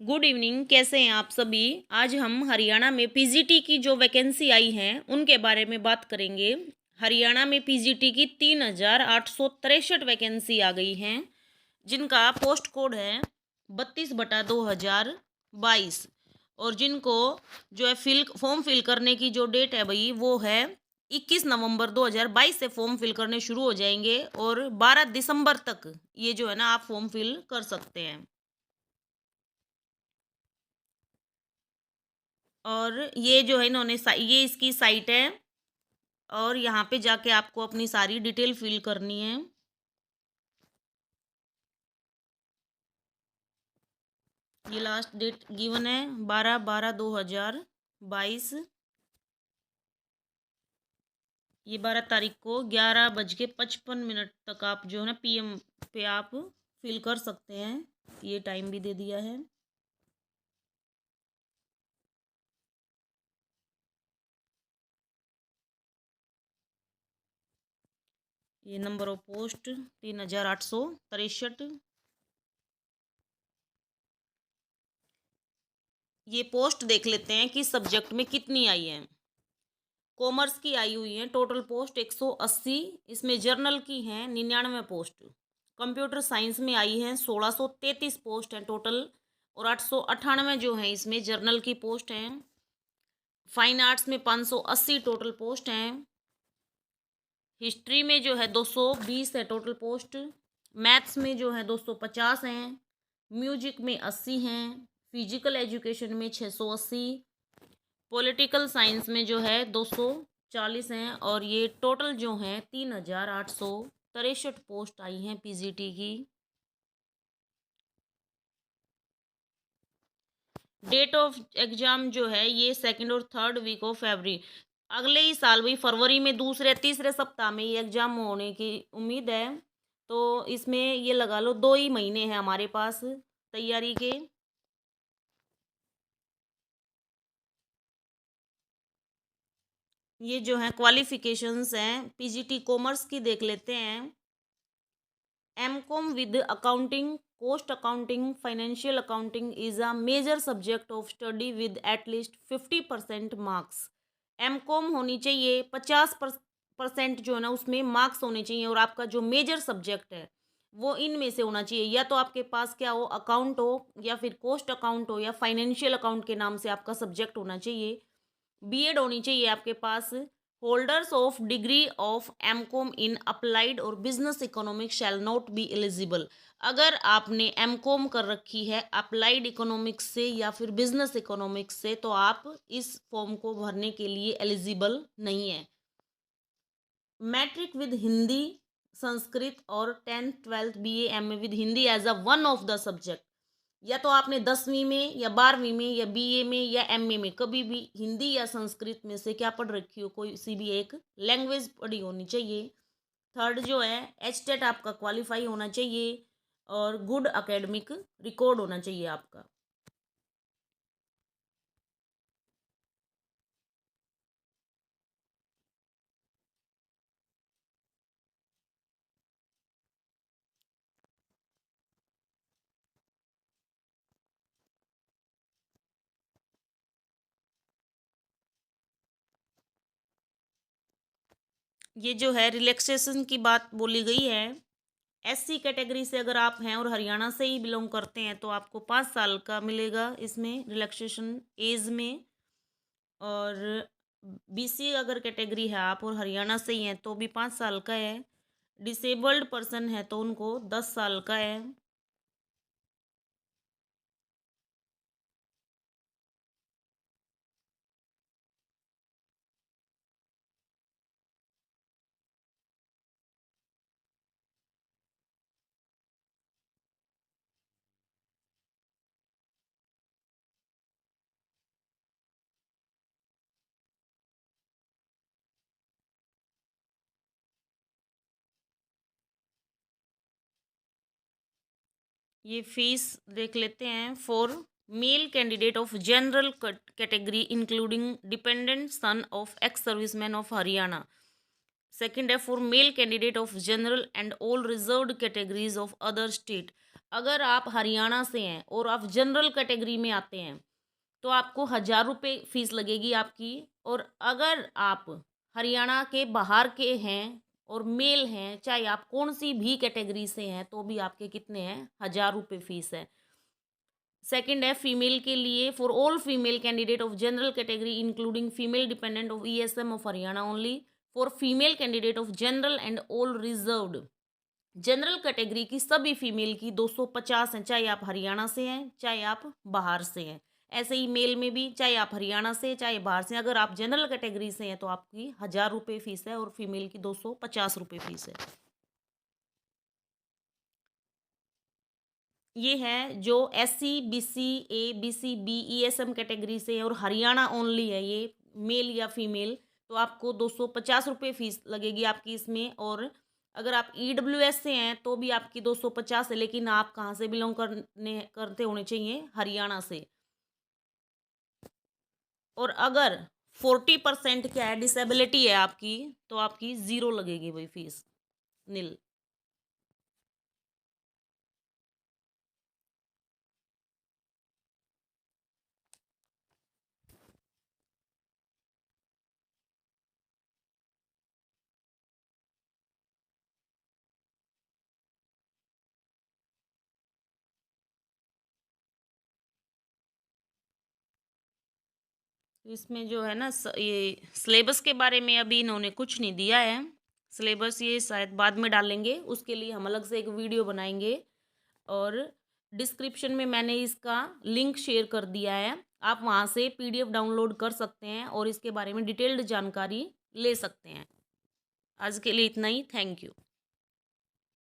Good evening. कैसे हैं आप सभी। आज हम हरियाणा में पीजीटी की जो वैकेंसी आई हैं उनके बारे में बात करेंगे। हरियाणा में पीजीटी की 3863 वैकेंसी आ गई हैं, जिनका पोस्ट कोड है 32/2022। और जिनको जो है फॉर्म फिल करने की जो डेट है भाई वो है 21 नवंबर 2022 से फॉर्म फिल करने शुरू हो जाएंगे और 12 दिसंबर तक ये जो है ना आप फॉर्म फिल कर सकते हैं। और ये जो है इन्होंने ये इसकी साइट है और यहाँ पे जाके आपको अपनी सारी डिटेल फिल करनी है। ये लास्ट डेट गिवन है 12/12/2022। ये 12 तारीख को 11:55 तक आप जो है ना पीएम पे आप फिल कर सकते हैं। ये टाइम भी दे दिया है। ये नंबर ऑफ पोस्ट 3863। ये पोस्ट देख लेते हैं कि सब्जेक्ट में कितनी आई है। कॉमर्स की आई हुई है टोटल पोस्ट 180। इसमें जर्नल की हैं 99 पोस्ट। कंप्यूटर साइंस में आई हैं 1633 पोस्ट हैं टोटल, और 898 जो हैं इसमें जर्नल की पोस्ट हैं। फाइन आर्ट्स में 580 टोटल पोस्ट हैं। हिस्ट्री में जो है 220 है टोटल पोस्ट। मैथ्स में जो है 250 हैं। म्यूजिक में 80 हैं। फिजिकल एजुकेशन में 680। पॉलिटिकल साइंस में जो है 240 हैं। और ये टोटल जो हैं 3863 पोस्ट आई हैं पीजीटी की। डेट ऑफ एग्जाम जो है ये 2 और 3 वीक ऑफ फरवरी, अगले ही साल भी फरवरी में दूसरे तीसरे सप्ताह में ये एग्जाम होने की उम्मीद है। तो इसमें ये लगा लो 2 ही महीने हैं हमारे पास तैयारी के। ये जो है क्वालिफिकेशंस हैं पीजीटी कॉमर्स की देख लेते हैं। MCom with accounting, cost accounting, financial accounting is a major subject of study with at least 50% marks। MCom होनी चाहिए 50% जो है ना उसमें मार्क्स होने चाहिए, और आपका जो मेजर सब्जेक्ट है वो इनमें से होना चाहिए। या तो आपके पास क्या हो, अकाउंट हो, या फिर कोस्ट अकाउंट हो, या फाइनेंशियल अकाउंट के नाम से आपका सब्जेक्ट होना चाहिए। बीएड होनी चाहिए आपके पास। Holders of degree of MCom in applied और business economics shall not be eligible. अगर आपने एमकॉम कर रखी है अप्लाइड इकोनॉमिक्स से या फिर बिजनेस इकोनॉमिक्स से तो आप इस फॉर्म को भरने के लिए एलिजिबल नहीं है। मैट्रिक विद हिंदी, संस्कृत और 10th 12th BA MA with Hindi as a one of the subject. या तो आपने 10वीं में या 12वीं में या बीए में या एमए में कभी भी हिंदी या संस्कृत में से क्या पढ़ रखी हो, कोई सी भी एक लैंग्वेज पढ़ी होनी चाहिए। थर्ड जो है एचटेट आपका क्वालिफाई होना चाहिए, और गुड एकेडमिक रिकॉर्ड होना चाहिए आपका। ये जो है रिलैक्सेशन की बात बोली गई है। एससी कैटेगरी से अगर आप हैं और हरियाणा से ही बिलोंग करते हैं तो आपको 5 साल का मिलेगा इसमें रिलैक्सेशन एज में। और बीसी अगर कैटेगरी है आप और हरियाणा से ही हैं तो भी 5 साल का है। डिसेबल्ड पर्सन है तो उनको 10 साल का है। ये फीस देख लेते हैं। For male candidate of general category including dependent son of ex serviceman of Haryana, second है for male candidate of general and all reserved categories of other state. अगर आप हरियाणा से हैं और आप जनरल कैटेगरी में आते हैं तो आपको 1,000 रुपये फीस लगेगी आपकी। और अगर आप हरियाणा के बाहर के हैं और मेल हैं, चाहे आप कौन सी भी कैटेगरी से हैं, तो भी आपके कितने हैं, 1,000 रुपये फीस है। सेकंड है फीमेल के लिए for all female candidate of general category including female dependent of ESM of Haryana only for female candidate of general and all reserved. General category की सभी फीमेल की 250 हैं, चाहे आप हरियाणा से हैं चाहे आप बाहर से हैं। ऐसे ही मेल में भी, चाहे आप हरियाणा से चाहे बाहर से, अगर आप जनरल कैटेगरी से हैं तो आपकी 1,000 रुपये फीस है और फीमेल की 250 रुपये फीस है। ये है जो SC BC ABC B ESM category से है और हरियाणा ओनली है, ये मेल या फीमेल, तो आपको 250 रुपये फीस लगेगी आपकी इसमें। और अगर आप EWS से हैं तो भी आपकी 250 है, लेकिन आप कहाँ से बिलोंग करते होने चाहिए, हरियाणा से। और अगर 40% क्या है, डिसेबिलिटी है आपकी, तो आपकी 0 लगेगी भाई फीस, नील। तो इसमें जो है ना ये सिलेबस के बारे में अभी इन्होंने कुछ नहीं दिया है। सिलेबस ये शायद बाद में डालेंगे, उसके लिए हम अलग से एक वीडियो बनाएंगे। और डिस्क्रिप्शन में मैंने इसका लिंक शेयर कर दिया है, आप वहाँ से PDF डाउनलोड कर सकते हैं और इसके बारे में डिटेल्ड जानकारी ले सकते हैं। आज के लिए इतना ही, थैंक यू।